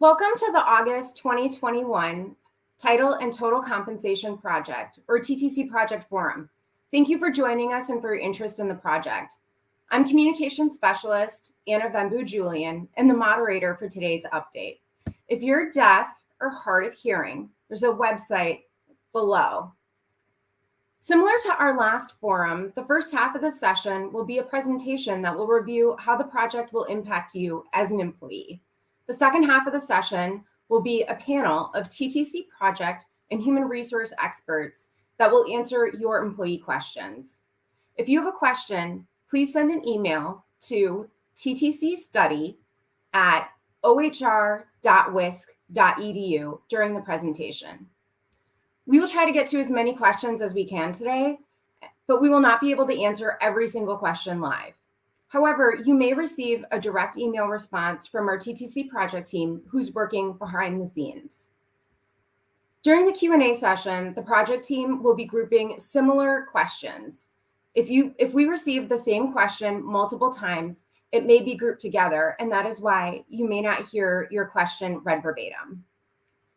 Welcome to the August 2021 Title and Total Compensation Project, or TTC Project Forum. Thank you for joining us and for your interest in the project. I'm Communications Specialist Anna Vembu-Julian and the moderator for today's update. If you're deaf or hard of hearing, there's a website below. Similar to our last forum, the first half of the session will be a presentation that will review how the project will impact you as an employee. The second half of the session will be a panel of TTC project and human resource experts that will answer your employee questions. If you have a question, please send an email to ttcstudy@ohr.wisc.edu during the presentation. We will try to get to as many questions as we can today, but we will not be able to answer every single question live. However, you may receive a direct email response from our TTC project team who's working behind the scenes. During the Q&A session, the project team will be grouping similar questions. If we receive the same question multiple times, it may be grouped together, and that is why you may not hear your question read verbatim.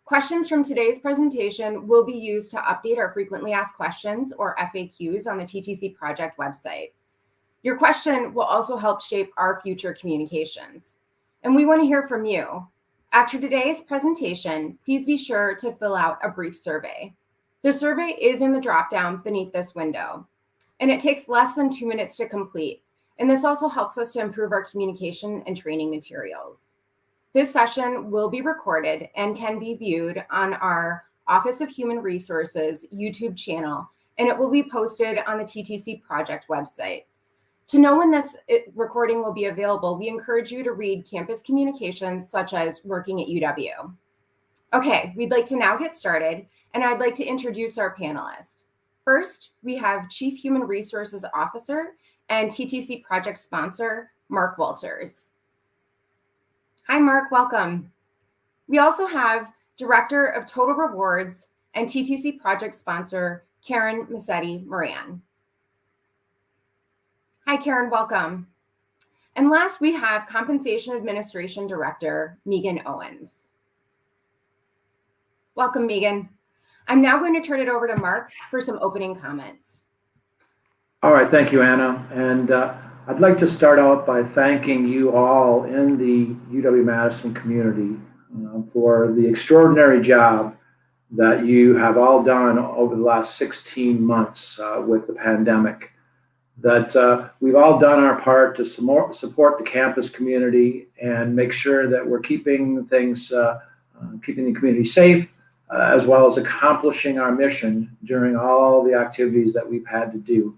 Questions from today's presentation will be used to update our frequently asked questions, or FAQs, on the TTC project website. Your question will also help shape our future communications. And we want to hear from you. After today's presentation, please be sure to fill out a brief survey. The survey is in the dropdown beneath this window, and it takes less than 2 minutes to complete. And this also helps us to improve our communication and training materials. This session will be recorded and can be viewed on our Office of Human Resources YouTube channel, and it will be posted on the TTC project website. To know when this recording will be available, we encourage you to read campus communications such as Working at UW. Okay, we'd like to now get started, and I'd like to introduce our panelists. First, we have Chief Human Resources Officer and TTC project sponsor, Mark Walters. Hi, Mark, welcome. We also have Director of Total Rewards and TTC project sponsor, Karen Massetti-Moran. Hi, Karen, welcome. And last, we have Compensation Administration Director, Megan Owens. Welcome, Megan. I'm now going to turn it over to Mark for some opening comments. All right, thank you, Anna. And I'd like to start out by thanking you all in the UW-Madison community for the extraordinary job that you have all done over the last 16 months with the pandemic. That we've all done our part to support the campus community and make sure that we're keeping things, keeping the community safe, as well as accomplishing our mission during all the activities that we've had to do.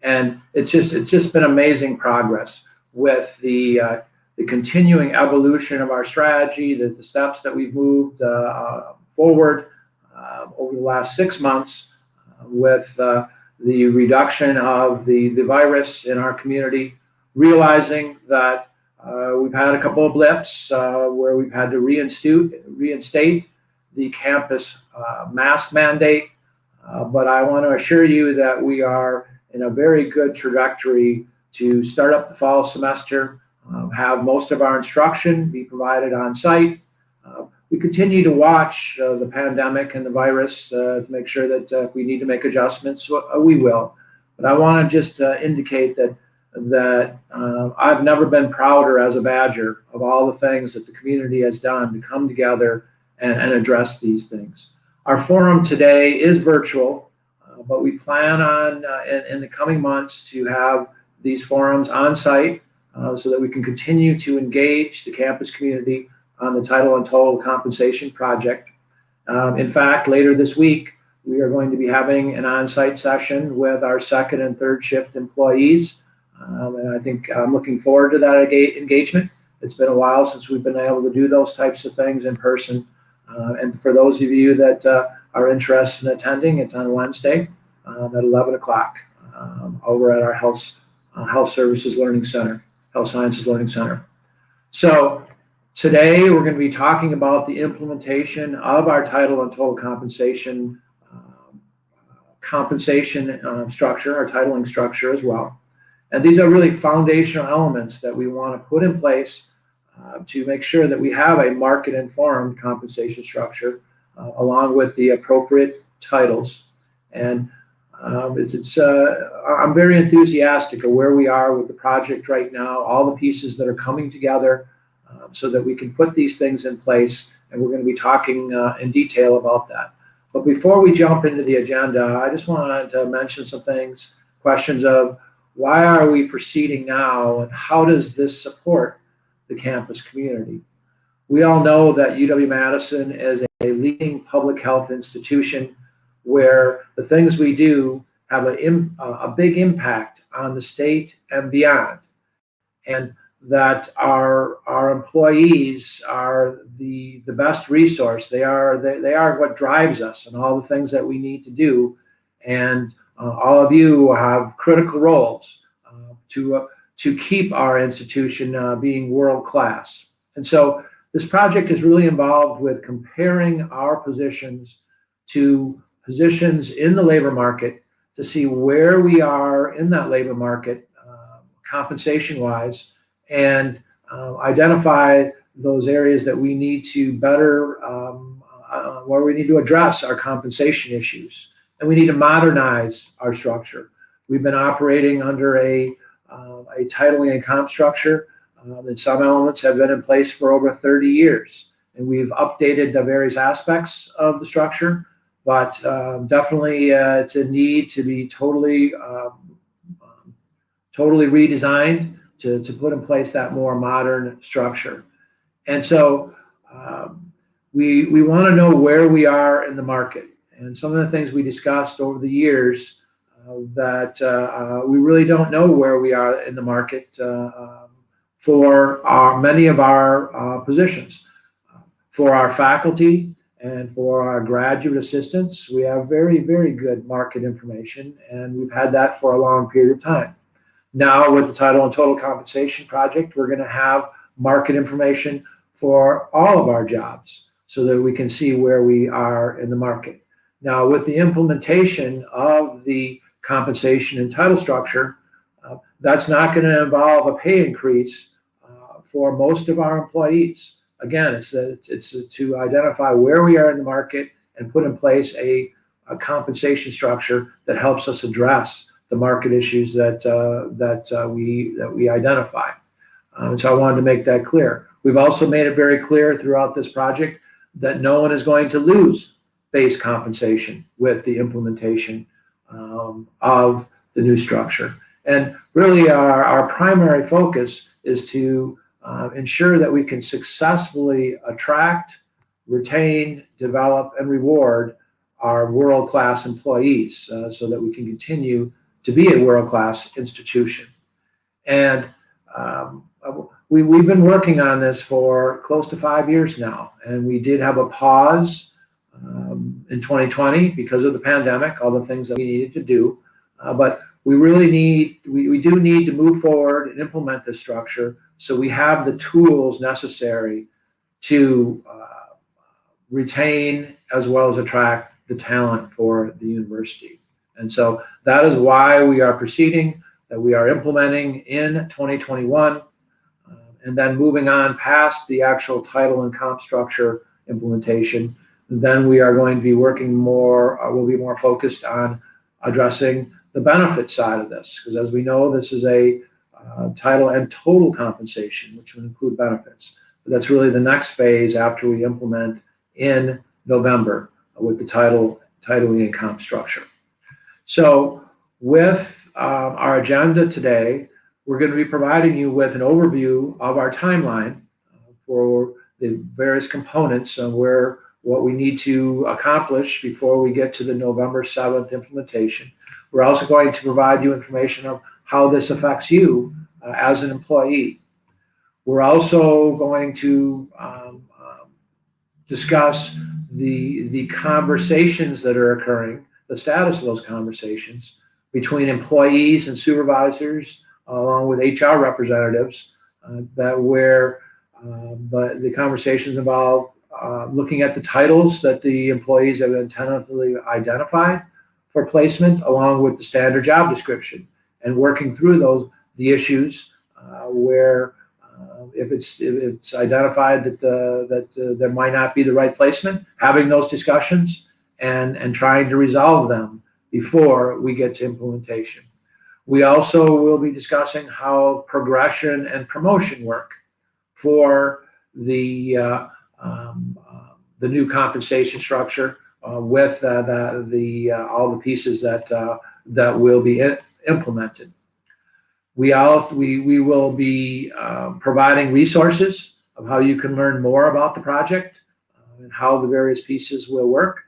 And it's just been amazing progress with the continuing evolution of our strategy, the steps that we've moved forward over the last 6 months with the reduction of the virus in our community, realizing that we've had a couple of blips where we've had to reinstate the campus mask mandate. But I want to assure you that we are in a very good trajectory to start up the fall semester, have most of our instruction be provided on site. We continue to watch the pandemic and the virus to make sure that if we need to make adjustments, we will. But I want to just indicate that I've never been prouder as a Badger of all the things that the community has done to come together and address these things. Our forum today is virtual, but we plan on in the coming months to have these forums on site so that we can continue to engage the campus community on the Title and Total Compensation Project. In fact, later this week, we are going to be having an on-site session with our second and third shift employees. And I think I'm looking forward to that engagement. It's been a while since we've been able to do those types of things in person. And for those of you that are interested in attending, it's on Wednesday at 11 o'clock over at our Health Services Learning Center, Health Sciences Learning Center. So today, we're going to be talking about the implementation of our Title and Total Compensation structure, our titling structure as well. And these are really foundational elements that we want to put in place to make sure that we have a market-informed compensation structure along with the appropriate titles. And I'm very enthusiastic of where we are with the project right now, all the pieces that are coming together so that we can put these things in place. And we're going to be talking in detail about that. But before we jump into the agenda, I just wanted to mention some things, questions of why are we proceeding now and how does this support the campus community? We all know that UW-Madison is a leading public health institution where the things we do have a big impact on the state and beyond. And that our employees are the best resource. They are what drives us and all the things that we need to do. And all of you have critical roles to keep our institution being world class. And so this project is really involved with comparing our positions to positions in the labor market to see where we are in that labor market compensation-wise, and identify those areas that we need to better, where we need to address our compensation issues. And we need to modernize our structure. We've been operating under a titling and comp structure, and some elements have been in place for over 30 years. And we've updated the various aspects of the structure, but definitely it's a need to be totally redesigned to put in place that more modern structure. And so we want to know where we are in the market. And some of the things we discussed over the years that we really don't know where we are in the market for many of our positions. For our faculty and for our graduate assistants, we have very, very good market information, and we've had that for a long period of time. Now with the Title and Total Compensation Project, we're going to have market information for all of our jobs so that we can see where we are in the market. Now with the implementation of the compensation and title structure, that's not going to involve a pay increase for most of our employees. Again, it's to identify where we are in the market and put in place a compensation structure that helps us address the market issues that we identify. So I wanted to make that clear. We've also made it very clear throughout this project that no one is going to lose base compensation with the implementation of the new structure. And really our primary focus is to ensure that we can successfully attract, retain, develop, and reward our world-class employees so that we can continue to be a world-class institution. And we've been working on this for close to 5 years now, and we did have a pause in 2020 because of the pandemic, all the things that we needed to do. But we really do need to move forward and implement this structure so we have the tools necessary to retain as well as attract the talent for the university. And so that is why we are proceeding, that we are implementing in 2021, and then moving on past the actual title and comp structure implementation. Then we are going to be working more, we'll be more focused on addressing the benefit side of this, because as we know, this is a title and total compensation, which would include benefits. But that's really the next phase after we implement in November with the titling and comp structure. So with our agenda today, we're going to be providing you with an overview of our timeline for the various components of what we need to accomplish before we get to the November 7th implementation. We're also going to provide you information of how this affects you as an employee. We're also going to discuss the conversations that are occurring, the status of those conversations between employees and supervisors, along with HR representatives, where the conversations involve looking at the titles that the employees have tentatively identified for placement, along with the standard job description, and working through the issues where If it's identified that there might not be the right placement, having those discussions and trying to resolve them before we get to implementation. We also will be discussing how progression and promotion work for the new compensation structure with all the pieces that will be implemented. We will be providing resources of how you can learn more about the project and how the various pieces will work.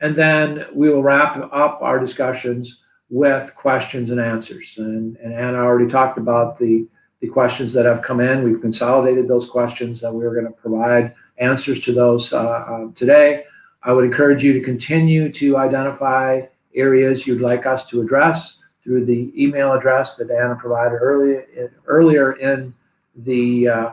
And then we will wrap up our discussions with questions and answers. And Anna already talked about the questions that have come in. We've consolidated those questions that we're going to provide answers to those today. I would encourage you to continue to identify areas you'd like us to address through the email address that Anna provided earlier in the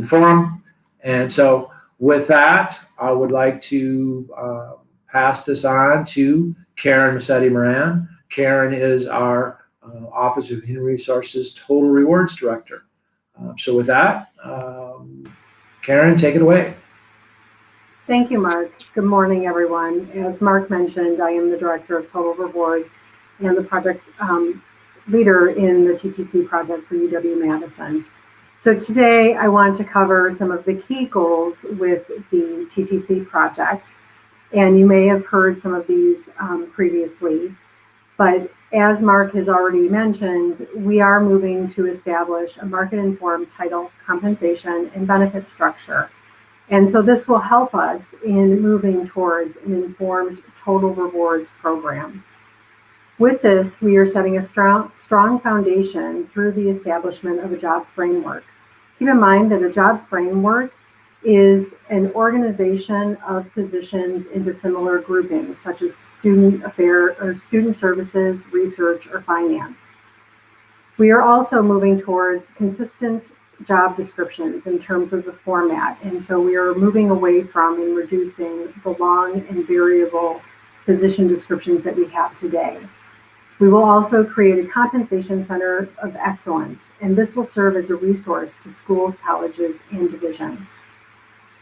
forum. And so with that, I would like to pass this on to Karen Massetti-Moran. Karen is our Office of Human Resources Total Rewards Director. So with that, Karen, take it away. Thank you, Mark. Good morning, everyone. As Mark mentioned, I am the Director of Total Rewards and the project leader in the TTC project for UW-Madison. So today I want to cover some of the key goals with the TTC project. And you may have heard some of these previously, but as Mark has already mentioned, we are moving to establish a market-informed title compensation and benefit structure. And so this will help us in moving towards an informed total rewards program. With this, we are setting a strong foundation through the establishment of a job framework. Keep in mind that a job framework is an organization of positions into similar groupings, such as student affairs or student services, research, or finance. We are also moving towards consistent job descriptions in terms of the format. And so we are moving away from and reducing the long and variable position descriptions that we have today. We will also create a compensation center of excellence, and this will serve as a resource to schools, colleges, and divisions.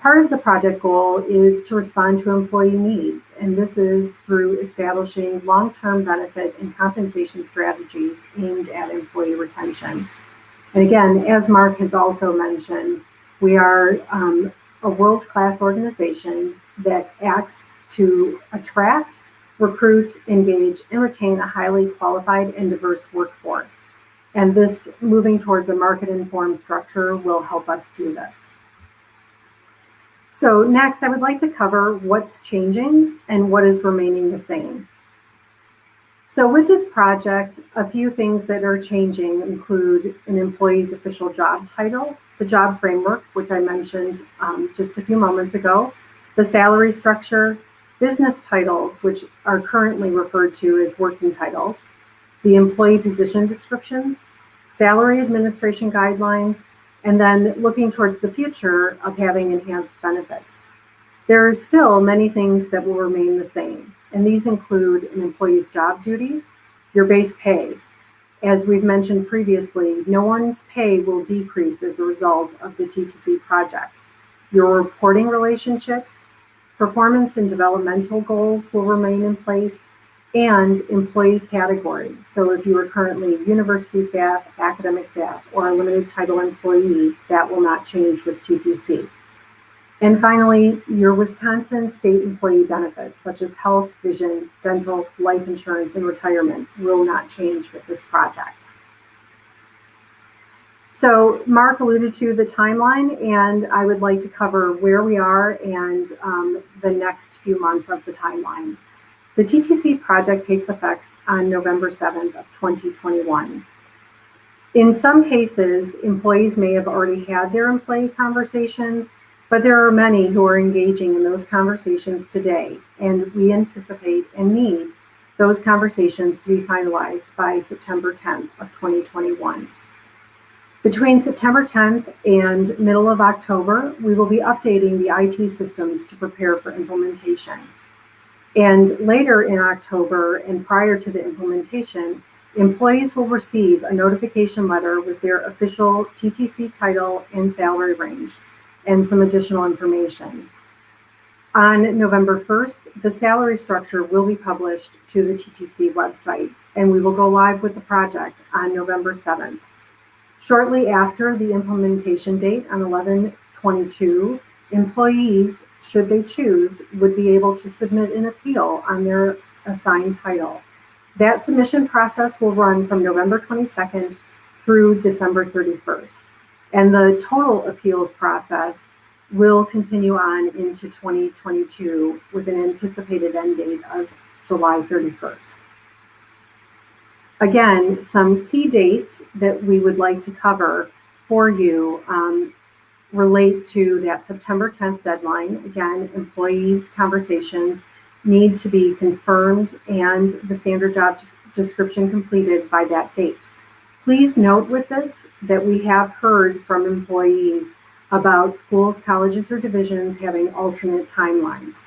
Part of the project goal is to respond to employee needs, and this is through establishing long-term benefit and compensation strategies aimed at employee retention. And again, as Mark has also mentioned, we are a world-class organization that acts to attract, recruit, engage, and retain a highly qualified and diverse workforce. And this moving towards a market-informed structure will help us do this. So next, I would like to cover what's changing and what is remaining the same. So with this project, a few things that are changing include an employee's official job title, the job framework, which I mentioned just a few moments ago, the salary structure, business titles, which are currently referred to as working titles, the employee position descriptions, salary administration guidelines, and then looking towards the future of having enhanced benefits. There are still many things that will remain the same, and these include an employee's job duties, your base pay. As we've mentioned previously, no one's pay will decrease as a result of the TTC project. Your reporting relationships, performance and developmental goals will remain in place, and employee categories. So if you are currently university staff, academic staff, or a limited title employee, that will not change with TTC. And finally, your Wisconsin state employee benefits, such as health, vision, dental, life insurance, and retirement, will not change with this project. So Mark alluded to the timeline, and I would like to cover where we are and the next few months of the timeline. The TTC project takes effect on November 7th of 2021. In some cases, employees may have already had their employee conversations, but there are many who are engaging in those conversations today, and we anticipate and need those conversations to be finalized by September 10th of 2021. Between September 10th and middle of October, we will be updating the IT systems to prepare for implementation. And later in October and prior to the implementation, Employees will receive a notification letter with their official TTC title and salary range and some additional information. On November 1st, the salary structure will be published to the TTC website, and we will go live with the project on November 7th. Shortly after the implementation date on 11/22, employees, should they choose, would be able to submit an appeal on their assigned title. That submission process will run from November 22nd through December 31st, and the total appeals process will continue on into 2022 with an anticipated end date of July 31st. Again, some key dates that we would like to cover for you relate to that September 10th deadline. Again, employees' conversations need to be confirmed and the standard job description completed by that date. Please note with this that we have heard from employees about schools, colleges, or divisions having alternate timelines.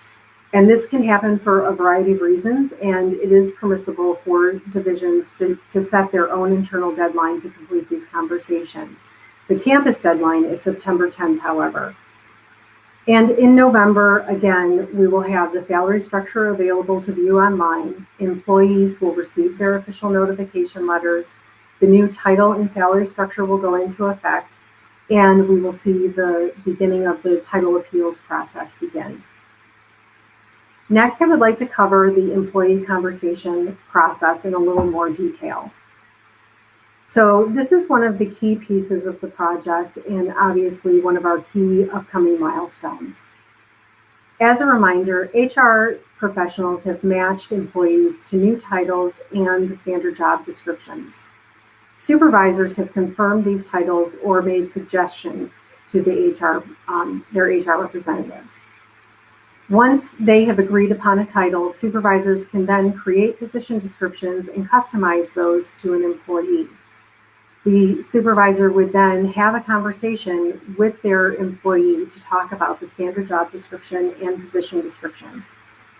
And this can happen for a variety of reasons, and it is permissible for divisions to set their own internal deadline to complete these conversations. The campus deadline is September 10th, however. And in November, again, we will have the salary structure available to view online. Employees will receive their official notification letters. The new title and salary structure will go into effect, and we will see the beginning of the title appeals process begin. Next, I would like to cover the employee conversation process in a little more detail. So this is one of the key pieces of the project and obviously one of our key upcoming milestones. As a reminder, HR professionals have matched employees to new titles and the standard job descriptions. Supervisors have confirmed these titles or made suggestions to their HR representatives. Once they have agreed upon a title, supervisors can then create position descriptions and customize those to an employee. The supervisor would then have a conversation with their employee to talk about the standard job description and position description.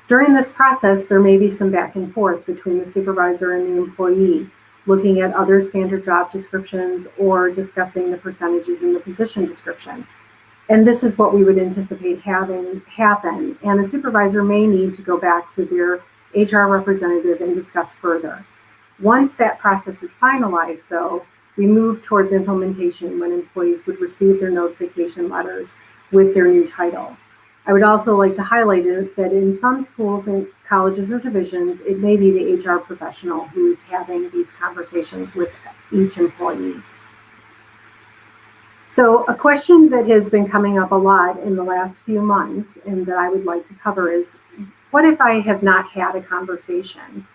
During this process, there may be some back and forth between the supervisor and the employee, looking at other standard job descriptions or discussing the percentages in the position description. And this is what we would anticipate having happen. And the supervisor may need to go back to their HR representative and discuss further. Once that process is finalized, though, we move towards implementation when employees would receive their notification letters with their new titles. I would also like to highlight that in some schools and colleges or divisions, it may be the HR professional who's having these conversations with each employee. So a question that has been coming up a lot in the last few months and that I would like to cover is, what if I have not had a conversation?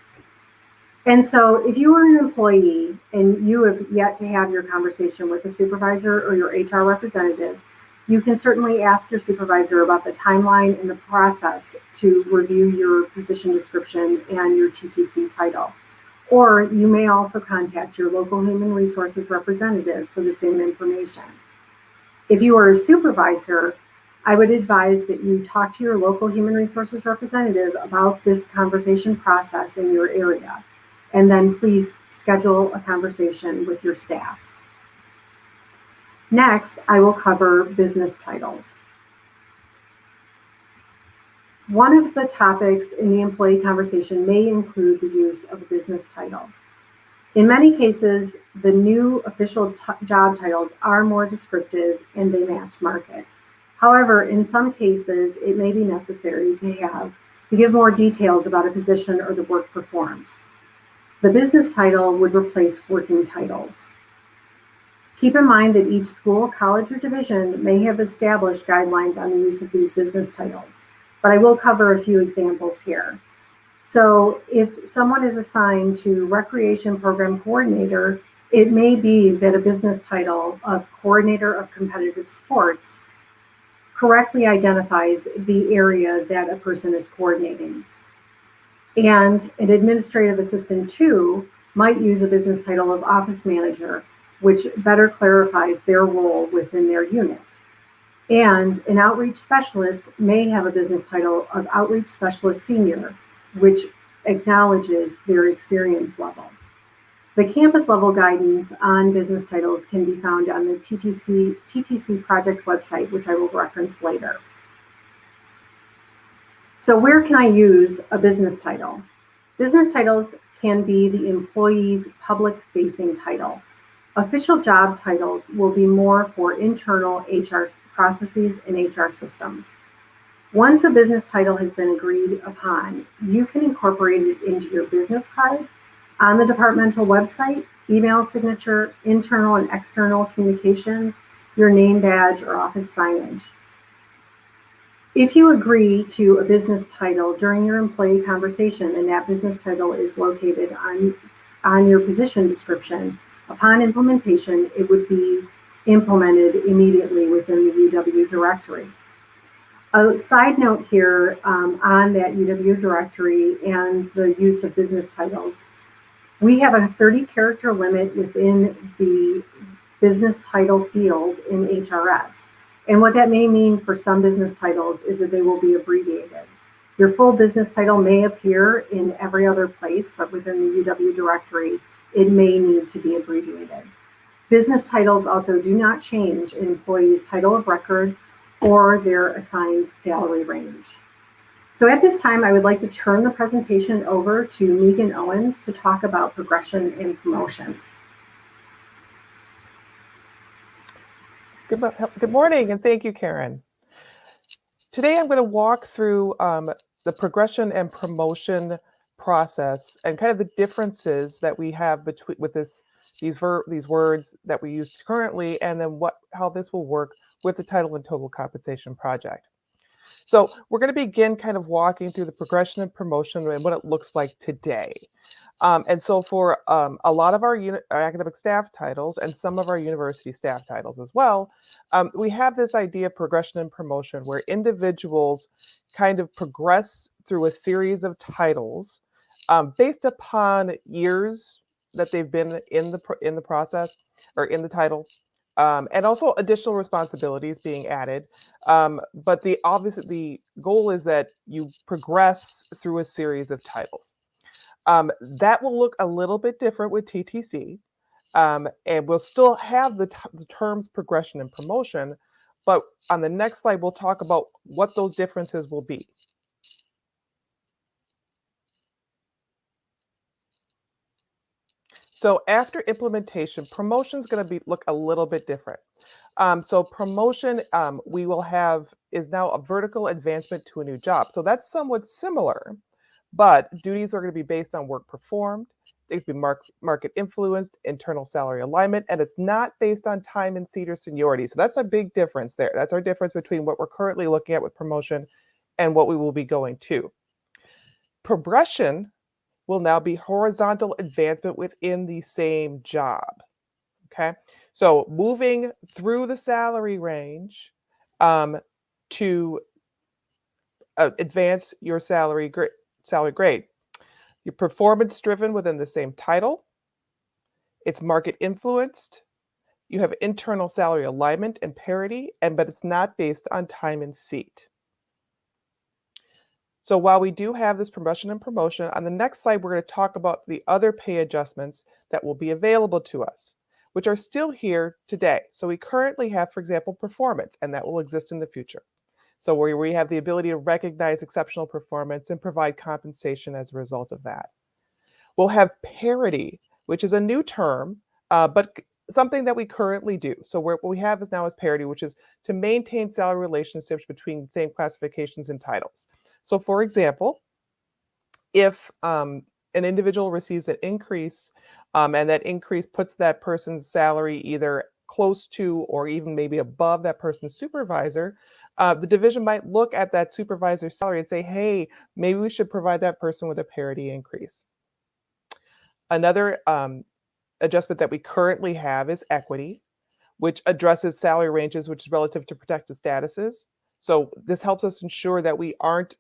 And so if you are an employee and you have yet to have your conversation with a supervisor or your HR representative, you can certainly ask your supervisor about the timeline and the process to review your position description and your TTC title. Or you may also contact your local human resources representative for the same information. If you are a supervisor, I would advise that you talk to your local human resources representative about this conversation process in your area. And then please schedule a conversation with your staff. Next, I will cover business titles. One of the topics in the employee conversation may include the use of a business title. In many cases, the new official job titles are more descriptive and they match market. However, in some cases, it may be necessary to give more details about a position or the work performed. The business title would replace working titles. Keep in mind that each school, college, or division may have established guidelines on the use of these business titles, but I will cover a few examples here. So if someone is assigned to Recreation Program Coordinator, it may be that a business title of Coordinator of Competitive Sports correctly identifies the area that a person is coordinating. And an administrative assistant too might use a business title of Office Manager, which better clarifies their role within their unit. And an outreach specialist may have a business title of Outreach Specialist Senior, which acknowledges their experience level. The campus level guidance on business titles can be found on the TTC project website, which I will reference later. So where can I use a business title? Business titles can be the employee's public-facing title. Official job titles will be more for internal HR processes and HR systems. Once a business title has been agreed upon, you can incorporate it into your business card, on the departmental website, email signature, internal and external communications, your name badge, or office signage. If you agree to a business title during your employee conversation and that business title is located on your position description, upon implementation, it would be implemented immediately within the UW directory. A side note here on that UW directory and the use of business titles, we have a 30-character limit within the business title field in HRS. And what that may mean for some business titles is that they will be abbreviated. Your full business title may appear in every other place, but within the UW directory, it may need to be abbreviated. Business titles also do not change an employee's title of record or their assigned salary range. So at this time, I would like to turn the presentation over to Megan Owens to talk about progression and promotion. Good morning, and thank you, Karen. Today, I'm going to walk through the progression and promotion process and kind of the differences that we have between with these words that we use currently, and then how this will work with the title and total compensation project. So we're going to begin kind of walking through the progression and promotion and what it looks like today. And so for a lot of our academic staff titles and some of our university staff titles as well, we have this idea of progression and promotion where individuals kind of progress through a series of titles based upon years that they've been in the process or in the title. And also additional responsibilities being added. But obviously the goal is that you progress through a series of titles. That will look a little bit different with TTC. And we'll still have the terms progression and promotion, but on the next slide, we'll talk about what those differences will be. So after implementation, promotion is going to look a little bit different. So promotion we will have is now a vertical advancement to a new job. So that's somewhat similar, but duties are going to be based on work performed. They can be market influenced, internal salary alignment, and it's not based on time and seat or seniority. So that's a big difference there. That's our difference between what we're currently looking at with promotion and what we will be going to. Progression will now be horizontal advancement within the same job. Okay, so moving through the salary range to advance your salary grade. You're performance driven within the same title. It's market influenced. You have internal salary alignment and parity, but it's not based on time and seat. So while we do have this progression and promotion, on the next slide, we're going to talk about the other pay adjustments that will be available to us, which are still here today. So we currently have, for example, performance, and that will exist in the future. So where we have the ability to recognize exceptional performance and provide compensation as a result of that. We'll have parity, which is a new term, but something that we currently do. So what we have is now is parity, which is to maintain salary relationships between the same classifications and titles. So for example, if an individual receives an increase and that increase puts that person's salary either close to or even maybe above that person's supervisor, the division might look at that supervisor's salary and say, hey, maybe we should provide that person with a parity increase. Another adjustment that we currently have is equity, which addresses salary ranges, which is relative to protected statuses. So this helps us ensure that we aren't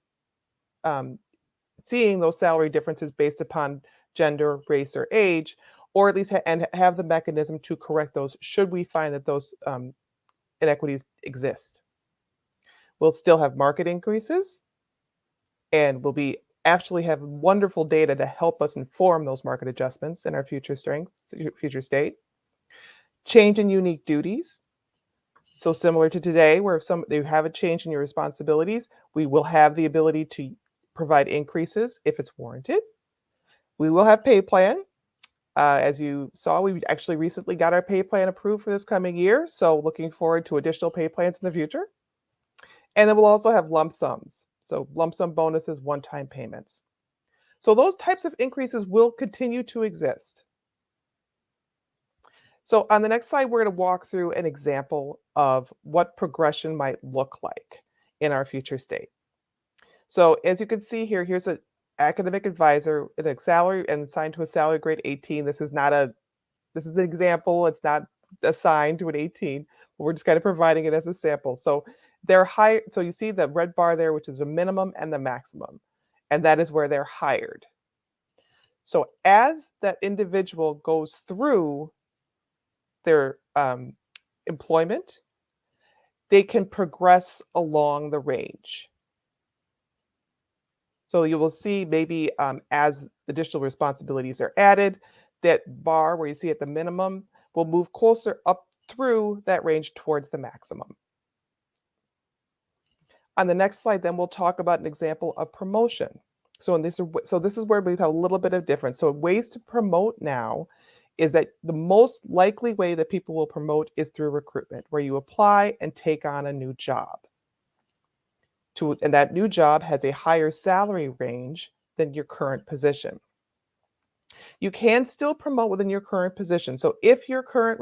seeing those salary differences based upon gender, race, or age, or at least have the mechanism to correct those should we find that those inequities exist. We'll still have market increases, and we'll be actually have wonderful data to help us inform those market adjustments in our future state. Change in unique duties. So similar to today, where if you have a change in your responsibilities, we will have the ability to provide increases if it's warranted. We will have pay plan. As you saw, we actually recently got our pay plan approved for this coming year, so looking forward to additional pay plans in the future. And then we'll also have lump sums. So lump sum bonuses, one-time payments. So those types of increases will continue to exist. So on the next slide, we're going to walk through an example of what progression might look like in our future state. So as you can see here, here's an academic advisor in a salary and assigned to a salary grade 18. This is an example. It's not assigned to an 18. But we're just kind of providing it as a sample. So they're high. So you see the red bar there, which is the minimum and the maximum, and that is where they're hired. So as that individual goes through their employment, they can progress along the range. So you will see maybe as additional responsibilities are added, that bar where you see at the minimum will move closer up through that range towards the maximum. On the next slide, then we'll talk about an example of promotion. So this is where we have a little bit of difference. So ways to promote now is that the most likely way that people will promote is through recruitment, where you apply and take on a new job. And that new job has a higher salary range than your current position. You can still promote within your current position. So if your current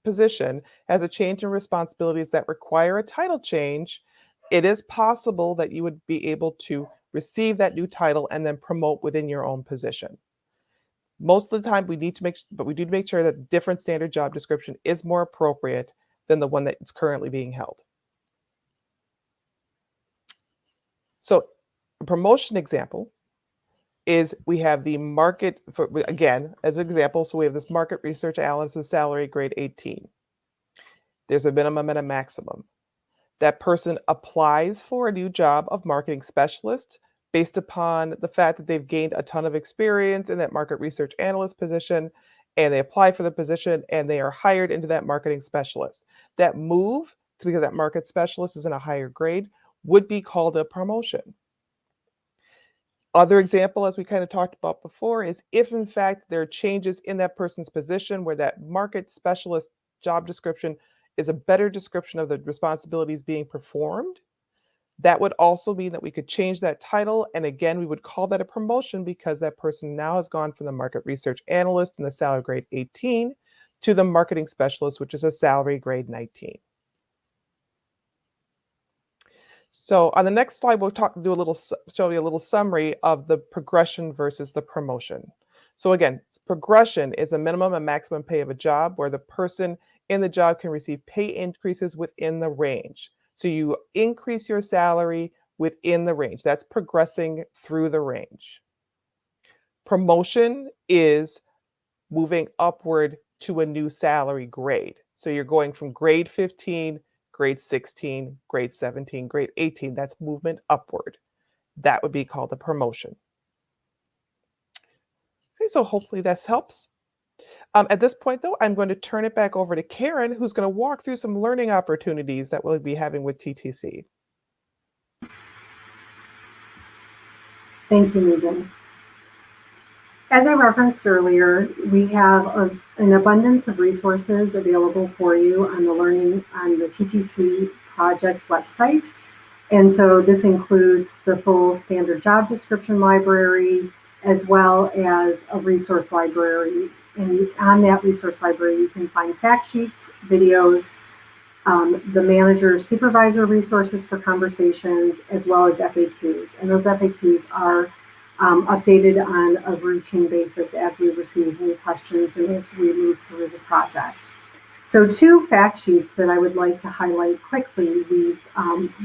position has a change in responsibilities that require a title change, it is possible that you would be able to receive that new title and then promote within your own position. Most of the time, we need to make sure that the different standard job description is more appropriate than the one that is currently being held. So a promotion example is we have the market, again, as an example, so we have this market research analyst salary grade 18. There's a minimum and a maximum. That person applies for a new job of marketing specialist based upon the fact that they've gained a ton of experience in that market research analyst position, and they apply for the position and they are hired into that marketing specialist. That move, because that market specialist is in a higher grade, would be called a promotion. Other example, as we kind of talked about before, is if in fact there are changes in that person's position where that market specialist job description is a better description of the responsibilities being performed, that would also mean that we could change that title. And again, we would call that a promotion because that person now has gone from the market research analyst in the salary grade 18 to the marketing specialist, which is a salary grade 19. So on the next slide, we'll show you a little summary of the progression versus the promotion. So again, progression is a minimum and maximum pay of a job where the person in the job can receive pay increases within the range. So you increase your salary within the range. That's progressing through the range. Promotion is moving upward to a new salary grade. So you're going from grade 15, grade 16, grade 17, grade 18. That's movement upward. That would be called a promotion. Okay, so hopefully this helps. At this point, though, I'm going to turn it back over to Karen, who's going to walk through some learning opportunities that we'll be having with TTC. Thank you, Megan. As I referenced earlier, we have an abundance of resources available for you on the TTC project website. And so this includes the full standard job description library, as well as a resource library. And on that resource library, you can find fact sheets, videos, the manager's supervisor resources for conversations, as well as FAQs. And those FAQs are updated on a routine basis as we receive new questions and as we move through the project. So 2 fact sheets that I would like to highlight quickly, we've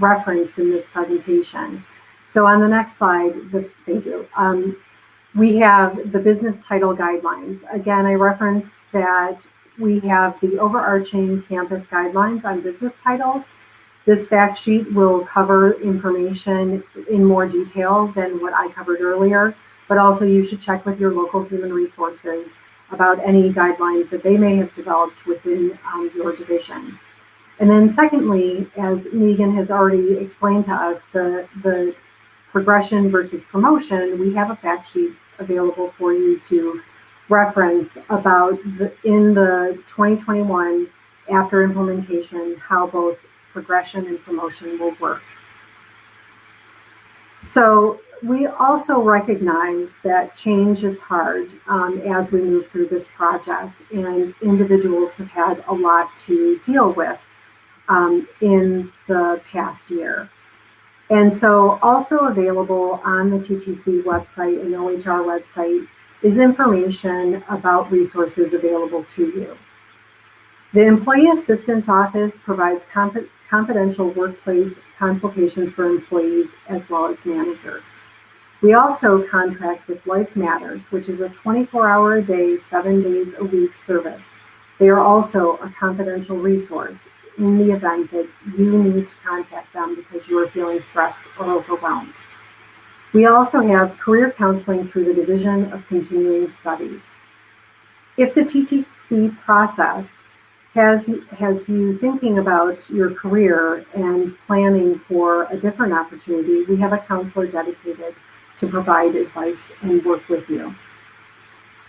referenced in this presentation. So on the next slide, thank you. We have the business title guidelines. Again, I referenced that we have the overarching campus guidelines on business titles. This fact sheet will cover information in more detail than what I covered earlier, but also you should check with your local human resources about any guidelines that they may have developed within your division. And then secondly, as Megan has already explained to us, the progression versus promotion, we have a fact sheet available for you to reference about in the 2021 after implementation, how both progression and promotion will work. So we also recognize that change is hard as we move through this project, and individuals have had a lot to deal with in the past year. And so also available on the TTC website and OHR website is information about resources available to you. The Employee Assistance Office provides confidential workplace consultations for employees as well as managers. We also contract with Life Matters, which is a 24-hour-a-day, 7 days a week service. They are also a confidential resource in the event that you need to contact them because you are feeling stressed or overwhelmed. We also have career counseling through the Division of Continuing Studies. If the TTC process has you thinking about your career and planning for a different opportunity, we have a counselor dedicated to provide advice and work with you.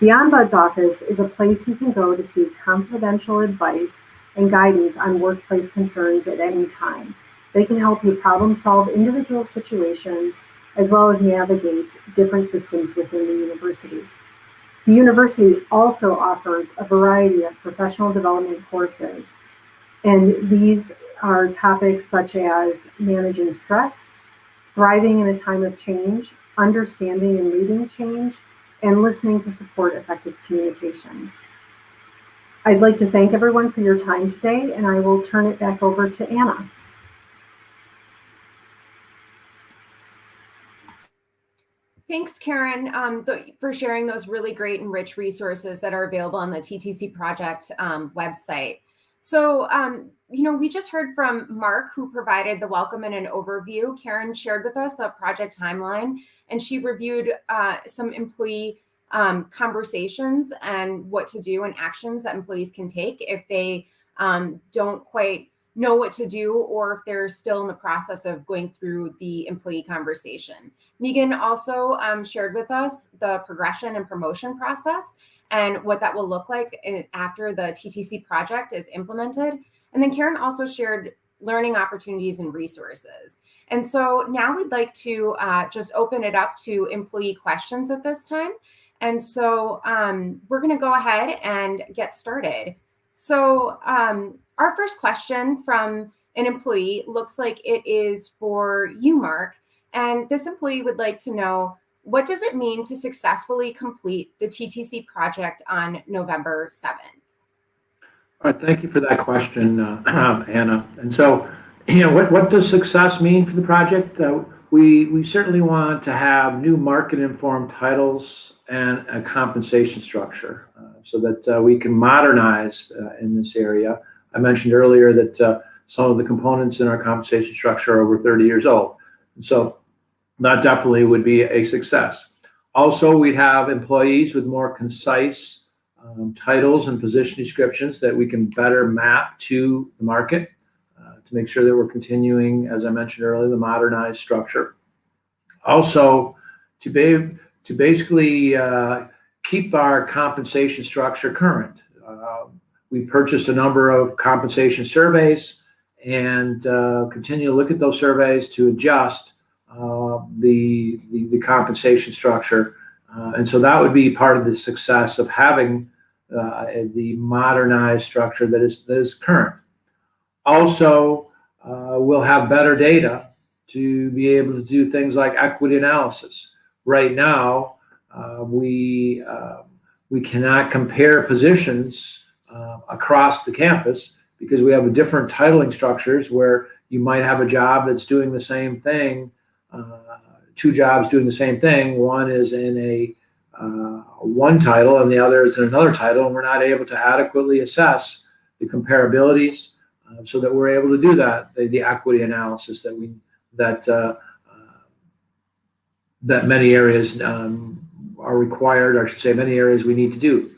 The Ombuds Office is a place you can go to seek confidential advice and guidance on workplace concerns at any time. They can help you problem solve individual situations as well as navigate different systems within the university. The university also offers a variety of professional development courses, and these are topics such as managing stress, thriving in a time of change, understanding and leading change, and listening to support effective communications. I'd like to thank everyone for your time today, and I will turn it back over to Anna. Thanks, Karen, for sharing those really great and rich resources that are available on the TTC Project website. So, we just heard from Mark, who provided the welcome and an overview. Karen shared with us the project timeline, and she reviewed some employee conversations and what to do and actions that employees can take if they don't quite know what to do, or if they're still in the process of going through the employee conversation. Megan also shared with us the progression and promotion process and what that will look like after the TTC project is implemented. And then Karen also shared learning opportunities and resources. And so now we'd like to just open it up to employee questions at this time. And so we're going to go ahead and get started. So our first question from an employee looks like it is for you, Mark. And this employee would like to know, what does it mean to successfully complete the TTC project on November 7th? All right, thank you for that question, Anna. And so, what does success mean for the project? We certainly want to have new market-informed titles and a compensation structure so that we can modernize in this area. I mentioned earlier that some of the components in our compensation structure are over 30 years old. And so that definitely would be a success. Also, we'd have employees with more concise titles and position descriptions that we can better map to the market to make sure that we're continuing, as I mentioned earlier, the modernized structure. Also, to basically keep our compensation structure current. We purchased a number of compensation surveys and continue to look at those surveys to adjust the compensation structure. And so that would be part of the success of having the modernized structure that is current. Also, we'll have better data to be able to do things like equity analysis. Right now, we cannot compare positions across the campus because we have different titling structures where you might have a job that's doing the same thing, two jobs doing the same thing. One is in a one title and the other is in another title, and we're not able to adequately assess the comparabilities so that we're able to do that, the equity analysis that many areas are required, or I should say many areas we need to do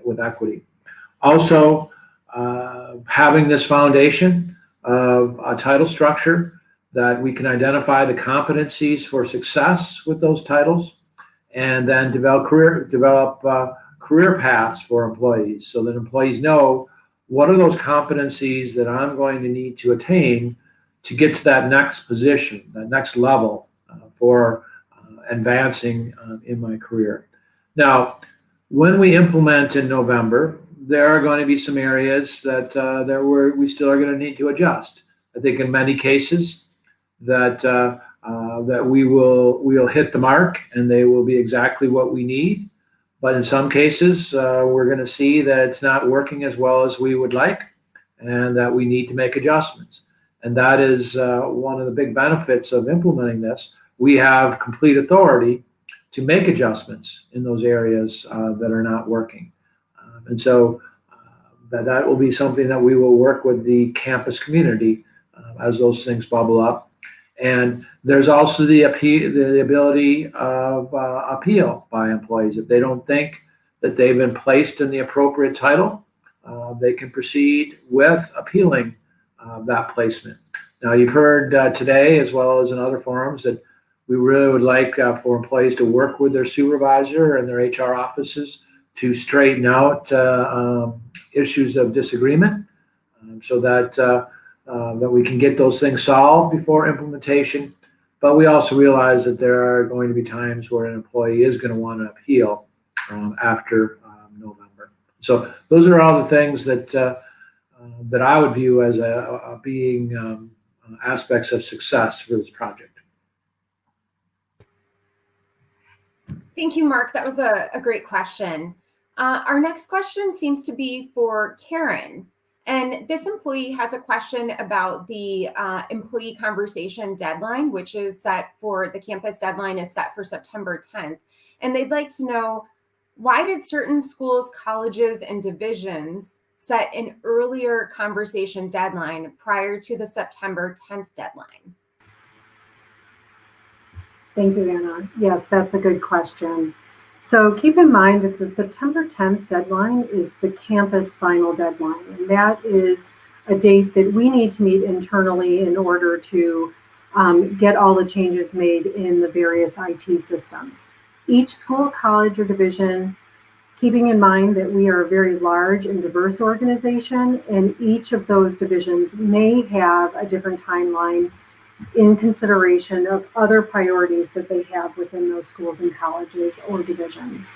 with equity. Also, having this foundation of a title structure that we can identify the competencies for success with those titles, and then develop career paths for employees so that employees know what are those competencies that I'm going to need to attain to get to that next position, that next level for advancing in my career. Now, when we implement in November, there are going to be some areas that we still are going to need to adjust. I think in many cases that we'll hit the mark and they will be exactly what we need. But in some cases, we're going to see that it's not working as well as we would like, and that we need to make adjustments. And that is one of the big benefits of implementing this. We have complete authority to make adjustments in those areas that are not working. And so that will be something that we will work with the campus community as those things bubble up. And there's also the ability of appeal by employees. If they don't think that they've been placed in the appropriate title, they can proceed with appealing that placement. Now, you've heard today, as well as in other forums, that we really would like for employees to work with their supervisor and their HR offices to straighten out issues of disagreement, so that we can get those things solved before implementation. But we also realize that there are going to be times where an employee is going to want to appeal after November. So those are all the things that I would view as being aspects of success for this project. Thank you, Mark. That was a great question. Our next question seems to be for Karen. And this employee has a question about the employee conversation deadline, which is set for the campus deadline is set for September 10th. And they'd like to know, why did certain schools, colleges, and divisions set an earlier conversation deadline prior to the September 10th deadline? Thank you, Anna. Yes, that's a good question. So keep in mind that the September 10th deadline is the campus final deadline, and that is a date that we need to meet internally in order to get all the changes made in the various IT systems. Each school, college, or division, keeping in mind that we are a very large and diverse organization, and each of those divisions may have a different timeline in consideration of other priorities that they have within those schools and colleges or divisions.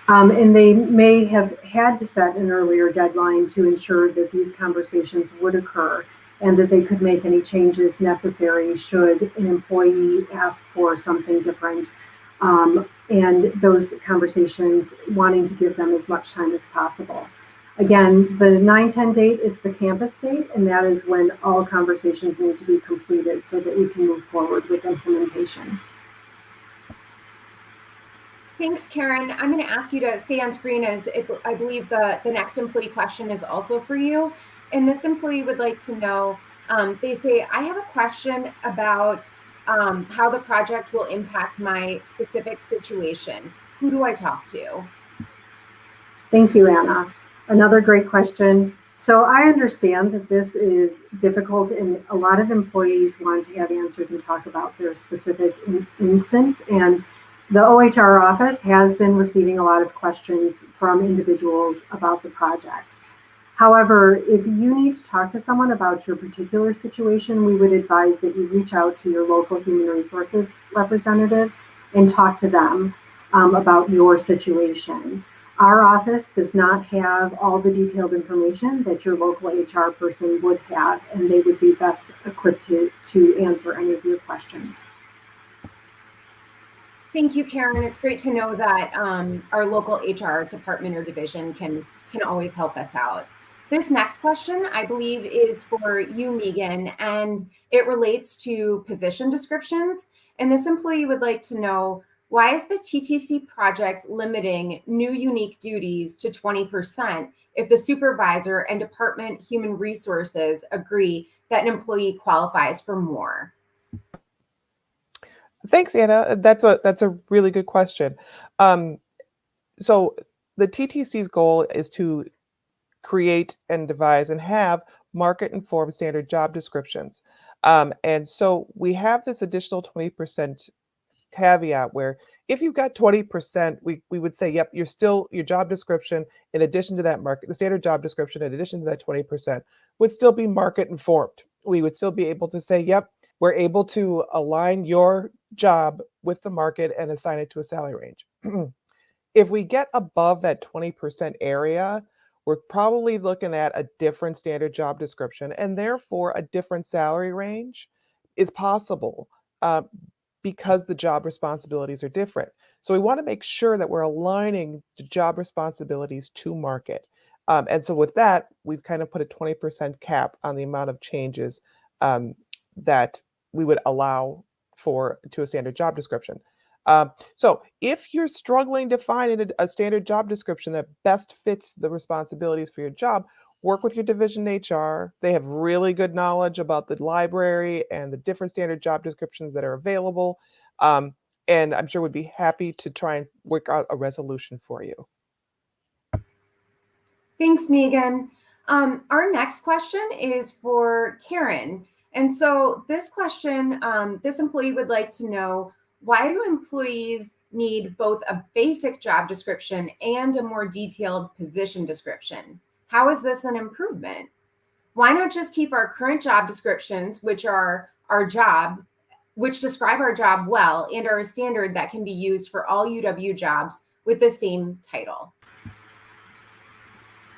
And they may have had to set an earlier deadline to ensure that these conversations would occur and that they could make any changes necessary should an employee ask for something different. And those conversations, wanting to give them as much time as possible. Again, the 9/10 date is the campus date, and that is when all conversations need to be completed so that we can move forward with implementation. Thanks, Karen. I'm going to ask you to stay on screen, as I believe the next employee question is also for you. And this employee would like to know, they say, I have a question about how the project will impact my specific situation. Who do I talk to? Thank you, Anna. Another great question. So I understand that this is difficult, and a lot of employees want to have answers and talk about their specific instance. And the OHR office has been receiving a lot of questions from individuals about the project. However, if you need to talk to someone about your particular situation, we would advise that you reach out to your local human resources representative and talk to them about your situation. Our office does not have all the detailed information that your local HR person would have, and they would be best equipped to answer any of your questions. Thank you, Karen. It's great to know that our local HR department or division can always help us out. This next question, I believe, is for you, Megan, and it relates to position descriptions. And this employee would like to know, why is the TTC project limiting new unique duties to 20%, if the supervisor and department human resources agree that an employee qualifies for more? Thanks, Anna. That's a really good question. So the TTC's goal is to create and devise and have market-informed standard job descriptions. And so we have this additional 20% caveat where if you've got 20%, we would say, yep, your job description, in addition to that the standard job description, in addition to that 20%, would still be market informed. We would still be able to say, yep, we're able to align your job with the market and assign it to a salary range. If we get above that 20% area, we're probably looking at a different standard job description, and therefore a different salary range is possible uh, because the job responsibilities are different. So we want to make sure that we're aligning the job responsibilities to market. And so with that, we've kind of put a 20% cap on the amount of changes that we would allow to a standard job description. So if you're struggling to find a standard job description that best fits the responsibilities for your job, work with your division HR. They have really good knowledge about the library and the different standard job descriptions that are available. And I'm sure would be happy to try and work out a resolution for you. Thanks, Megan. Our next question is for Karen. And so this question, this employee would like to know, why do employees need both a basic job description and a more detailed position description? How is this an improvement? Why not just keep our current job descriptions, which describe our job well and are a standard that can be used for all UW jobs with the same title?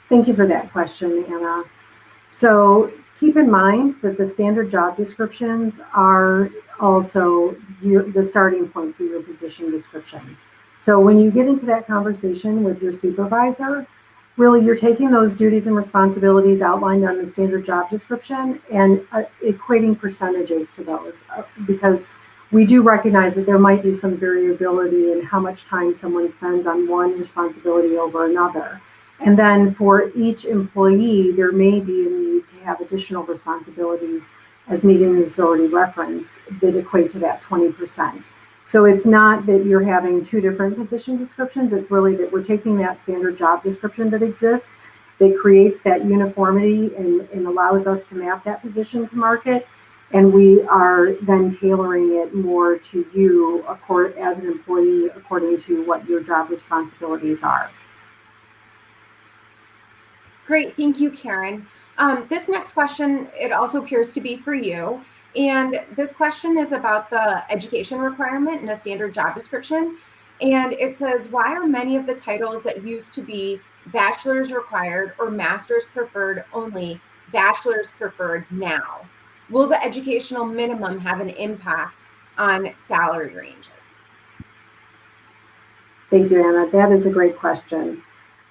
Thank you for that question, Anna. So keep in mind that the standard job descriptions are also the starting point for your position description. So when you get into that conversation with your supervisor, really you're taking those duties and responsibilities outlined on the standard job description and equating percentages to those, because we do recognize that there might be some variability in how much time someone spends on one responsibility over another. And then for each employee, there may be a need to have additional responsibilities, as Megan has already referenced, that equate to that 20%. So it's not that you're having two different position descriptions. It's really that we're taking that standard job description that exists, that creates that uniformity and allows us to map that position to market. And we are then tailoring it more to you as an employee according to what your job responsibilities are. Great, thank you, Karen. This next question, it also appears to be for you. And this question is about the education requirement in a standard job description. And it says, why are many of the titles that used to be bachelor's required or master's preferred only bachelor's preferred now? Will the educational minimum have an impact on salary ranges? Thank you, Anna. That is a great question.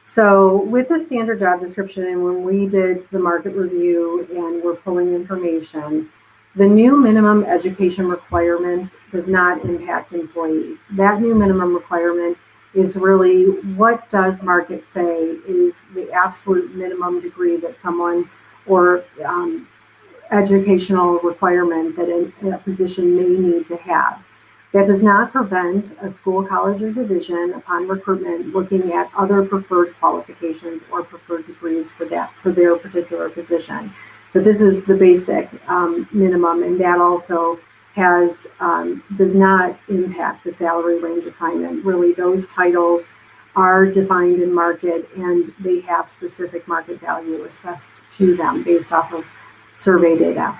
So with the standard job description, and when we did the market review and we're pulling information, the new minimum education requirement does not impact employees. That new minimum requirement is really what does market say is the absolute minimum degree that someone or educational requirement that a position may need to have. That does not prevent a school, college, or division upon recruitment looking at other preferred qualifications or preferred degrees for their particular position. But this is the basic minimum, and that also does not impact the salary range assignment. Really, those titles are defined in market, and they have specific market value assessed to them based off of survey data.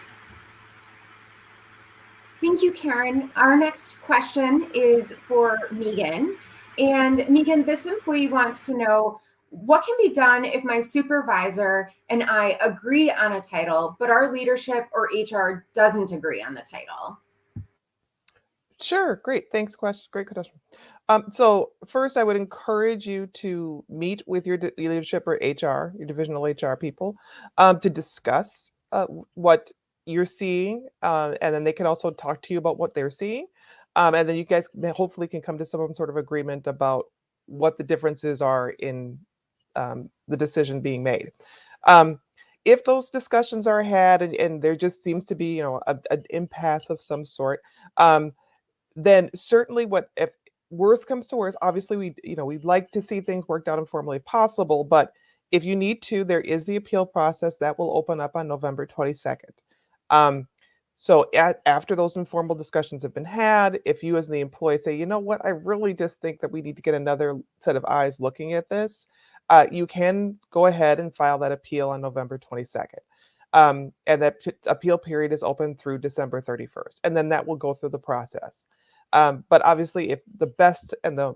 Thank you, Karen. Our next question is for Megan. And Megan, this employee wants to know, what can be done if my supervisor and I agree on a title, but our leadership or HR doesn't agree on the title? Sure, great. Thanks, great question. So first, I would encourage you to meet with your leadership or HR, your divisional HR people, to discuss what you're seeing, and then they can also talk to you about what they're seeing, and then you guys hopefully can come to some sort of agreement about what the differences are in the decision being made. If those discussions are had and there just seems to be, an impasse of some sort, then certainly if worst comes to worst, obviously we'd like to see things worked out informally if possible, but if you need to, there is the appeal process that will open up on November 22nd. So after those informal discussions have been had, if you as the employee say, you know what, I really just think that we need to get another set of eyes looking at this, you can go ahead and file that appeal on November 22nd. And that appeal period is open through December 31st. And then that will go through the process. But obviously, if the best and the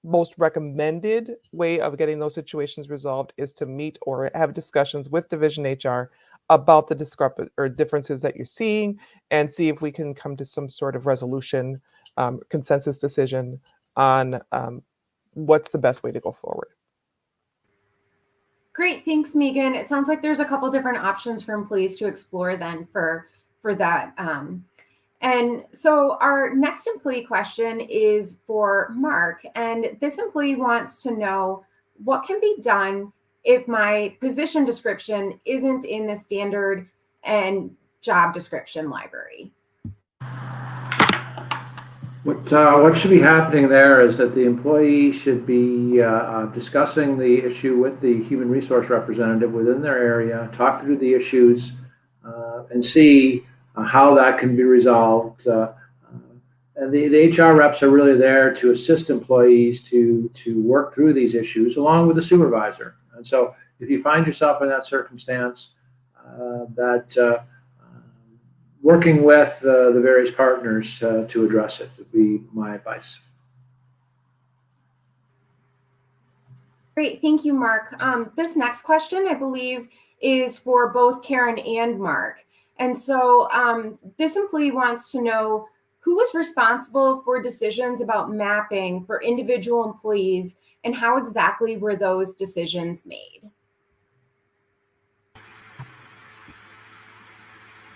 most recommended way of getting those situations resolved is to meet or have discussions with Division HR about the differences that you're seeing and see if we can come to some sort of resolution, consensus decision on what's the best way to go forward. Great, thanks, Megan. It sounds like there's a couple different options for employees to explore then for that. And so our next employee question is for Mark, and this employee wants to know what can be done if my position description isn't in the standard and job description library. What should be happening there is that the employee should be discussing the issue with the human resource representative within their area, talk through the issues, and see how that can be resolved. And the HR reps are really there to assist employees to work through these issues along with the supervisor. And so if you find yourself in that circumstance, working with the various partners to address it would be my advice. Great, thank you, Mark. This next question, I believe, is for both Karen and Mark. And so this employee wants to know who was responsible for decisions about mapping for individual employees and how exactly were those decisions made?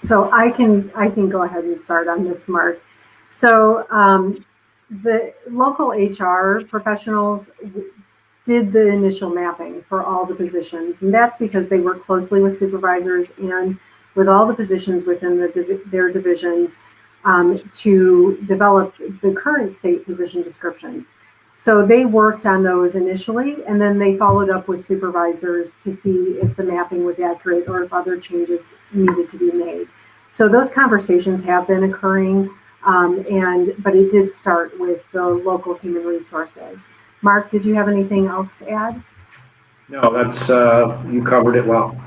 So I can go ahead and start on this, Mark. So the local HR professionals did the initial mapping for all the positions, and that's because they work closely with supervisors and with all the positions within their divisions to develop the current state position descriptions. So they worked on those initially, and then they followed up with supervisors to see if the mapping was accurate or if other changes needed to be made. So those conversations have been occurring, but it did start with the local human resources. Mark, did you have anything else to add? No, that's you covered it well.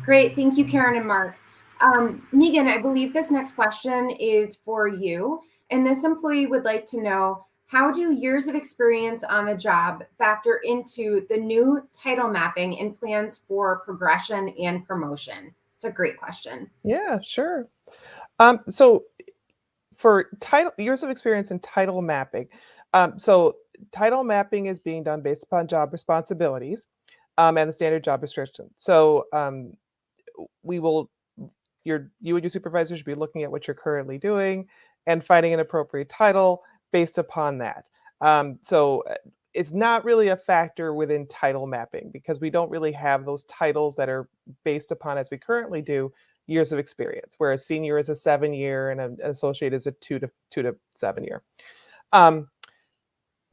Great, thank you, Karen and Mark. Megan, I believe this next question is for you. And this employee would like to know, how do years of experience on the job factor into the new title mapping and plans for progression and promotion? It's a great question. Yeah, sure. So for years of experience in title mapping, so title mapping is being done based upon job responsibilities and the standard job description. So you and your supervisor should be looking at what you're currently doing and finding an appropriate title based upon that. So it's not really a factor within title mapping because we don't really have those titles that are based upon, as we currently do, years of experience, whereas senior is a 7-year and an associate is a 2 to 7 year.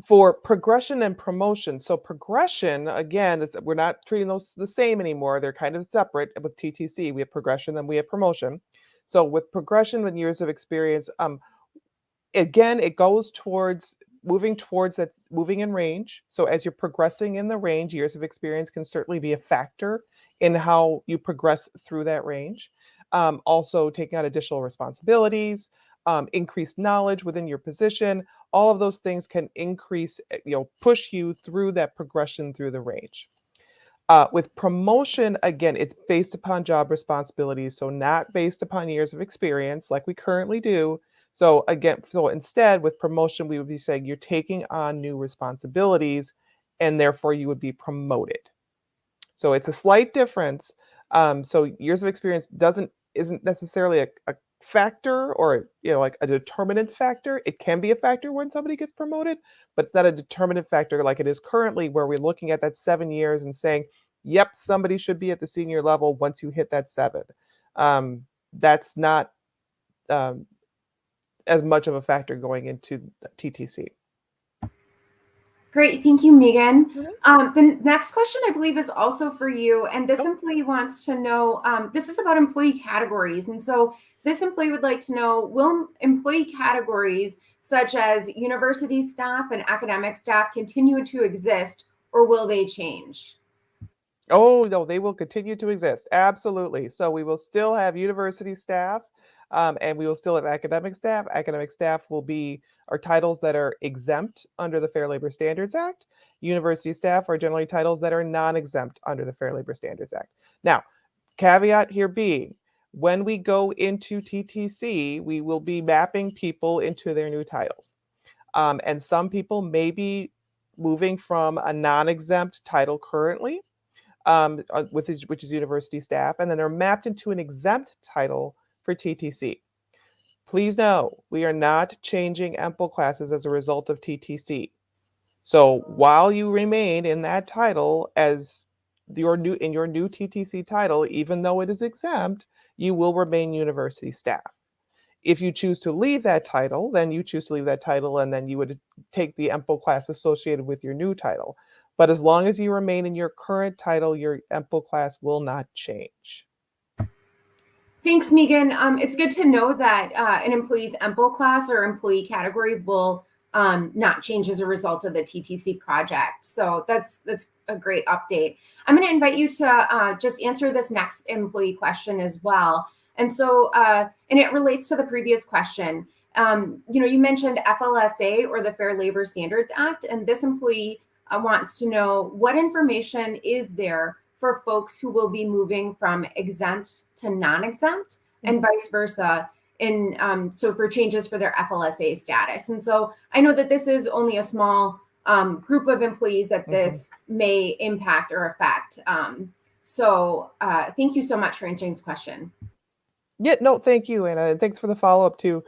For progression and promotion, so progression, again, we're not treating those the same anymore. They're kind of separate. With TTC, we have progression and we have promotion. So with progression and years of experience, again, it goes towards moving in range. So as you're progressing in the range, years of experience can certainly be a factor in how you progress through that range. Also taking on additional responsibilities, increased knowledge within your position. All of those things can increase, push you through that progression through the range. With promotion, again, it's based upon job responsibilities, so not based upon years of experience like we currently do. So instead, with promotion, we would be saying you're taking on new responsibilities, and therefore you would be promoted. So it's a slight difference. So years of experience isn't necessarily a factor or like a determinant factor. It can be a factor when somebody gets promoted, but it's not a determinant factor like it is currently, where we're looking at that 7 years and saying, yep, somebody should be at the senior level once you hit that 7. That's not as much of a factor going into TTC. Great, thank you, Megan. Mhm. The next question, I believe, is also for you, and this Oh. employee wants to know, this is about employee categories, and so this employee would like to know, will employee categories such as university staff and academic staff continue to exist, or will they change? Oh, no, they will continue to exist. Absolutely. So we will still have university staff, and we will still have academic staff. Academic staff will be our titles that are exempt under the Fair Labor Standards Act. University staff are generally titles that are non-exempt under the Fair Labor Standards Act. Now, caveat here being, when we go into TTC, we will be mapping people into their new titles. And some people may be moving from a non-exempt title currently, which is university staff, and then they're mapped into an exempt title for TTC. Please know, we are not changing EMPL classes as a result of TTC. So while you remain in that title as your new TTC title, even though it is exempt, you will remain university staff. If you choose to leave that title, then you choose to leave that title, and then you would take the EMPL class associated with your new title. But as long as you remain in your current title, your EMPL class will not change. Thanks, Megan. It's good to know that an employee's EMPL class or employee category will not change as a result of the TTC project. So that's a great update. I'm going to invite you to just answer this next employee question as well. And so, and it relates to the previous question. You mentioned FLSA, or the Fair Labor Standards Act, and this employee wants to know, what information is there for folks who will be moving from exempt to non-exempt and vice versa, and so for changes for their FLSA status. And so I know that this is only a small group of employees that this may impact or affect. So thank you so much for answering this question. Yeah, no, thank you, Anna, and thanks for the follow-up too.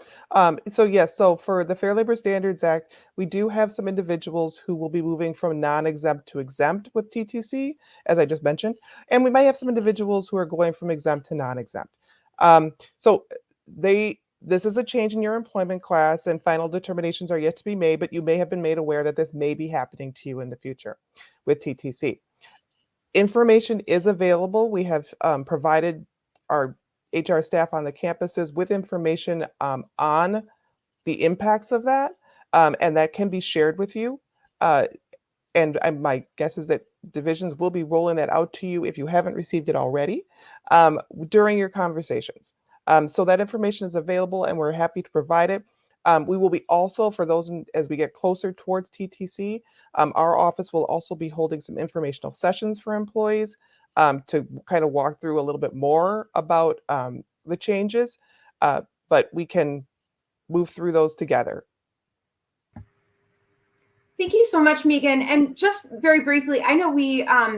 So yes, so for the Fair Labor Standards Act, we do have some individuals who will be moving from non-exempt to exempt with TTC, as I just mentioned, and we might have some individuals who are going from exempt to non-exempt. So this is a change in your employment class, and final determinations are yet to be made, but you may have been made aware that this may be happening to you in the future with TTC. Information is available. We have provided our HR staff on the campuses with information on the impacts of that, and that can be shared with you. And my guess is that divisions will be rolling that out to you if you haven't received it already during your conversations. So that information is available, and we're happy to provide it. We will be also, for those as we get closer towards TTC, our office will also be holding some informational sessions for employees to kind of walk through a little bit more about the changes, but we can move through those together. Thank you so much, Megan. And just very briefly, I know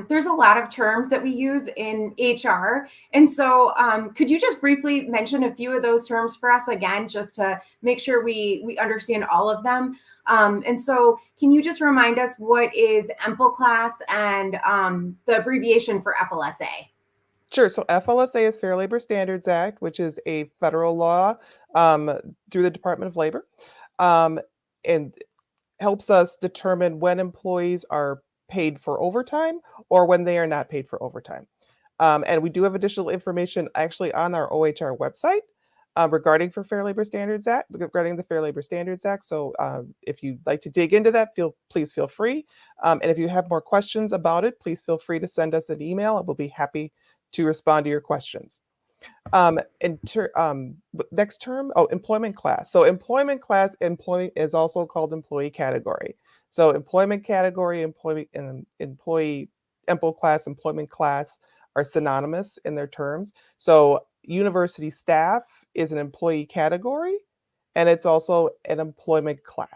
there's a lot of terms that we use in HR. And so could you just briefly mention a few of those terms for us again, just to make sure we understand all of them? And so can you just remind us what is EMPL class and the abbreviation for FLSA? Sure. So FLSA is Fair Labor Standards Act, which is a federal law through the Department of Labor, and helps us determine when employees are paid for overtime or when they are not paid for overtime. And we do have additional information actually on our OHR website regarding the Fair Labor Standards Act. So if you'd like to dig into that, please feel free. And if you have more questions about it, please feel free to send us an email, and we'll be happy to respond to your questions. Next term, employment class. So employment class, employee is also called employee category. So employment category, employee EMPL class, employment class are synonymous in their terms. So university staff is an employee category, and it's also an employment class.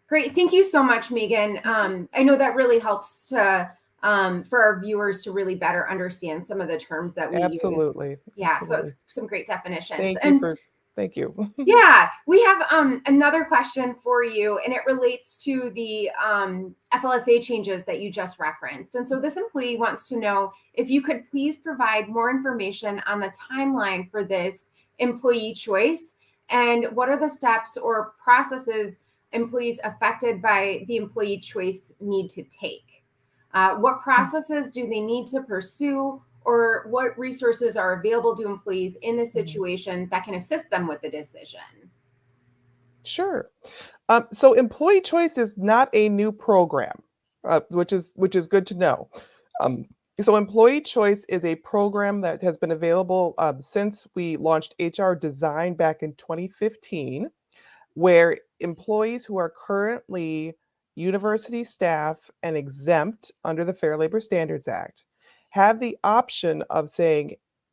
Great. Thank you so much, Megan. I know that really helps to for our viewers to really better understand some of the terms that we use. Absolutely. Yeah, so Absolutely. it's some great definitions. Thank you. Yeah, we have another question for you, and it relates to the FLSA changes that you just referenced. And so this employee wants to know if you could please provide more information on the timeline for this employee choice, and what are the steps or processes employees affected by the employee choice need to take? What processes do they need to pursue, or what resources are available to employees in this situation that can assist them with the decision? Sure. So employee choice is not a new program, which is good to know. So employee choice is a program that has been available since we launched HR Design back in 2015, where employees who are currently university staff and exempt under the Fair Labor Standards Act have the option of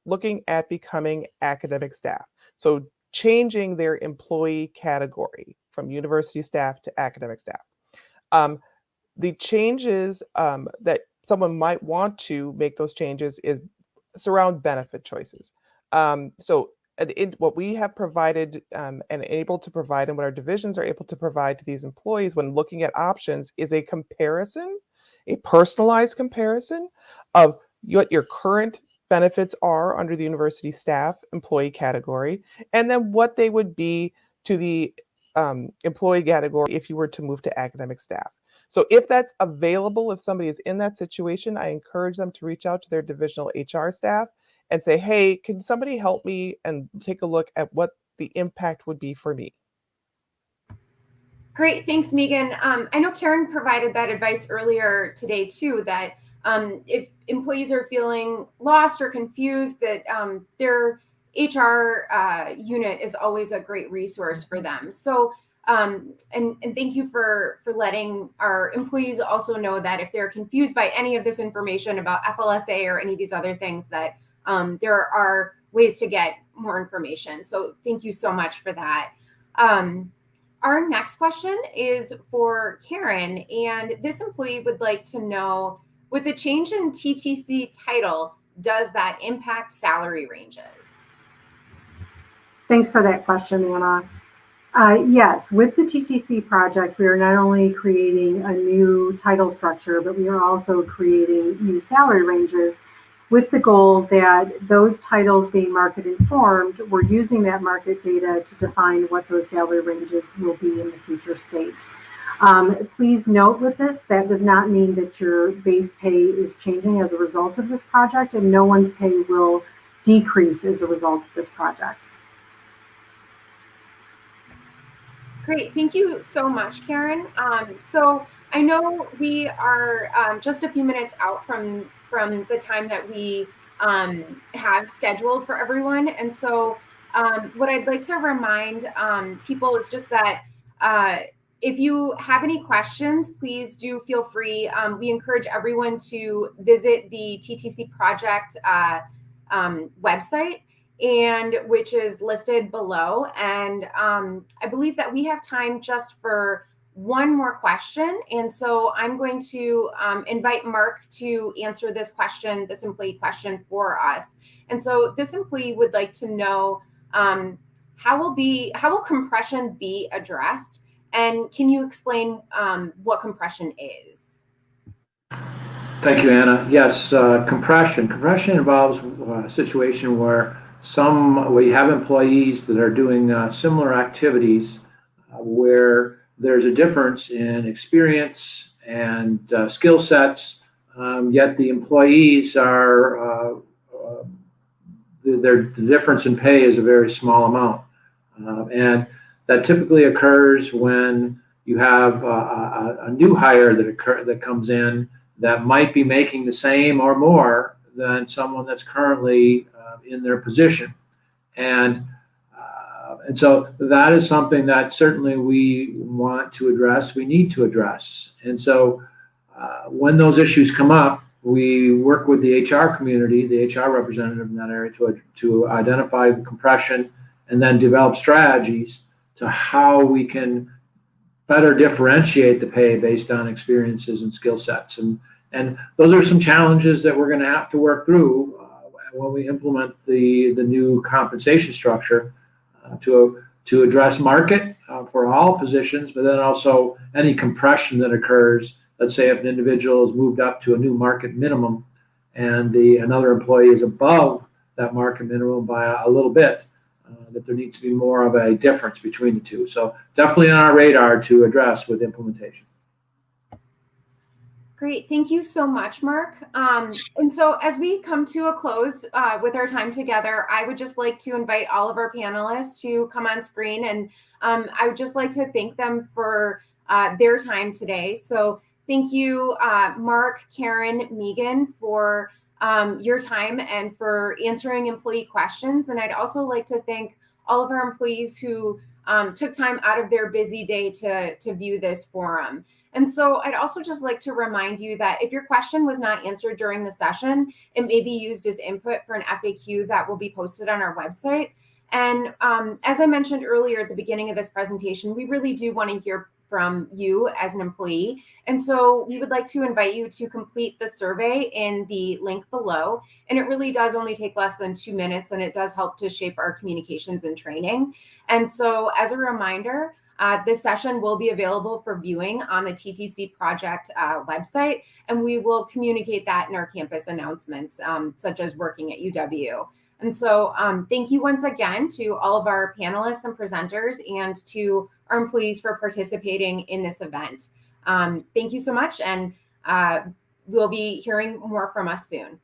looking at becoming academic staff. So changing their employee category from university staff to academic staff. The changes that someone might want to make those changes is surround benefit choices. What we have provided and able to provide, and what our divisions are able to provide to these employees when looking at options, is a comparison, a personalized comparison of what your current benefits are under the university staff employee category, and then what they would be to the employee category if you were to move to academic staff. So if that's available, if somebody is in that situation, I encourage them to reach out to their divisional HR staff and say, hey, can somebody help me and take a look at what the impact would be for me? Great, thanks, Megan. I know Karen provided that advice earlier today too, that if employees are feeling lost or confused, that their HR unit is always a great resource for them. So, and thank you for letting our employees also know that if they're confused by any of this information about FLSA or any of these other things, that there are ways to get more information. So thank you so much for that. Our next question is for Karen, and this employee would like to know, with the change in TTC title, does that impact salary ranges? Thanks for that question, Anna. Yes, with the TTC project, we are not only creating a new title structure, but we are also creating new salary ranges with the goal that those titles being market informed, we're using that market data to define what those salary ranges will be in the future state. Please note with this, that does not mean that your base pay is changing as a result of this project, and no one's pay will decrease as a result of this project. Great, thank you so much, Karen. So I know we are just a few minutes out from the time that we have scheduled for everyone. And so what I'd like to remind people is just that if you have any questions, please do feel free. We encourage everyone to visit the TTC project website, and which is listed below. And I believe that we have time just for one more question. And so I'm going to invite Mark to answer this employee question for us. And so this employee would like to know, how will compression be addressed? And can you explain what compression is? Thank you, Anna. Yes, compression. Compression involves a situation where we have employees that are doing similar activities where there's a difference in experience and skill sets, yet the employees are, the difference in pay is a very small amount. And that typically occurs when you have a new hire that comes in that might be making the same or more than someone that's currently in their position. And so that is something that certainly we want to address, we need to address. And so when those issues come up, we work with the HR community, the HR representative in that area, to identify the compression and then develop strategies to how we can better differentiate the pay based on experiences and skill sets. And And those are some challenges that we're going to have to work through when we implement the new compensation structure to address market for all positions, but then also any compression that occurs. Let's say if an individual is moved up to a new market minimum and another employee is above that market minimum by a little bit, that there needs to be more of a difference between the two. So definitely on our radar to address with implementation. Great. Thank you so much, Mark. And so as we come to a close with our time together, I would just like to invite all of our panelists to come on screen. And I would just like to thank them for their time today. So thank you, Mark, Karen, Megan, for your time and for answering employee questions. And I'd also like to thank all of our employees who took time out of their busy day to view this forum. And so I'd also just like to remind you that if your question was not answered during the session, it may be used as input for an FAQ that will be posted on our website. And as I mentioned earlier at the beginning of this presentation, we really do want to hear from you as an employee. And so we would like to invite you to complete the survey in the link below. And it really does only take less than 2 minutes, and it does help to shape our communications and training. And so as a reminder, this session will be available for viewing on the TTC Project website, and we will communicate that in our campus announcements, such as Working at UW. And so thank you once again to all of our panelists and presenters and to our employees for participating in this event. Thank you so much, and we'll be hearing more from us soon.